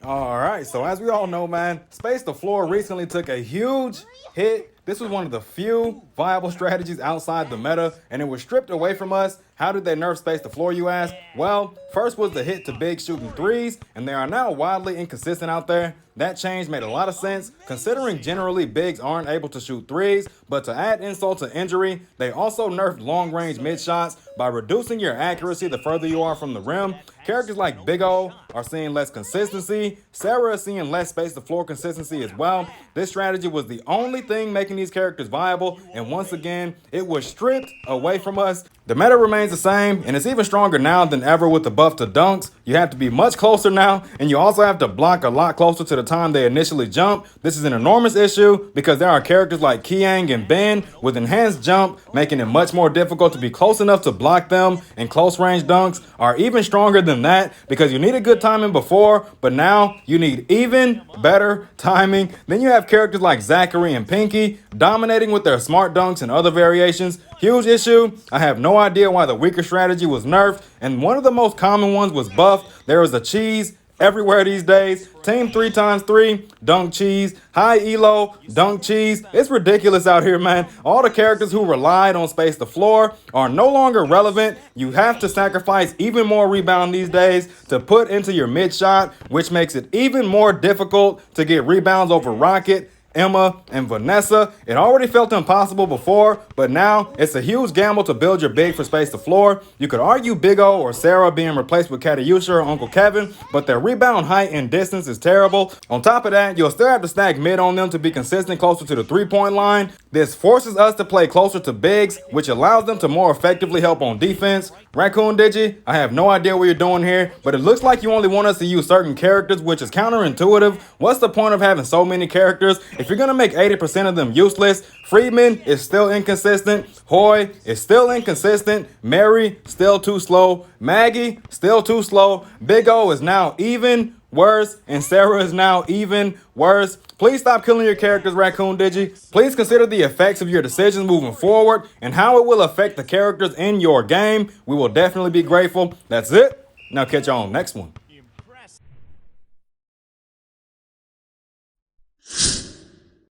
All right, so as we all know, man, Space the Floor recently took a huge hit. This was one of the few viable strategies outside the meta, and it was stripped away from us. How did they nerf Space the Floor, you ask? Well, first was the hit to big shooting threes, and they are now wildly inconsistent out there. That change made a lot of sense, considering generally bigs aren't able to shoot threes, but to add insult to injury, they also nerfed long-range mid shots by reducing your accuracy the further you are from the rim. Characters like Big O are seeing less consistency. Sarah is seeing less Space the Floor consistency as well. This strategy was the only thing making these characters viable, and once again, it was stripped away from us. The meta remains the same, and it's even stronger now than ever with the buff to dunks. You have to be much closer now, and you also have to block a lot closer to the time they initially jump. This is an enormous issue because there are characters like Kiang and Ben with enhanced jump, making it much more difficult to be close enough to block them, and close range dunks are even stronger than that because you needed good timing before, but now you need even better timing. Then you have characters like Zachary and Pinky dominating with their smart dunks and other variations. Huge issue. I have no idea why the weaker strategy was nerfed, and one of the most common ones was buffed. There is a cheese everywhere these days. Team 3x3, dunk cheese. High elo, dunk cheese. It's ridiculous out here, man. All the characters who relied on Space the Floor are no longer relevant. You have to sacrifice even more rebound these days to put into your mid shot, which makes it even more difficult to get rebounds over Rocket, Emma, and Vanessa. It already felt impossible before, but now it's a huge gamble to build your big for Space the Floor. You could argue Big O or Sarah being replaced with Katausha or Uncle Kevin, but their rebound height and distance is terrible. On top of that, you'll still have to stack mid on them to be consistent closer to the three-point line. This forces us to play closer to bigs, which allows them to more effectively help on defense. Raccoon Digi, I have no idea what you're doing here, but it looks like you only want us to use certain characters, which is counterintuitive. What's the point of having so many characters if you're going to make 80% of them useless? Friedman is still inconsistent. Hoy is still inconsistent. Mary, still too slow. Maggie, still too slow. Big O is now even worse, and Sarah is now even worse. Please stop killing your characters, Raccoon Digi. Please consider the effects of your decisions moving forward and how it will affect the characters in your game. We will definitely be grateful. That's it. Now catch you on next one.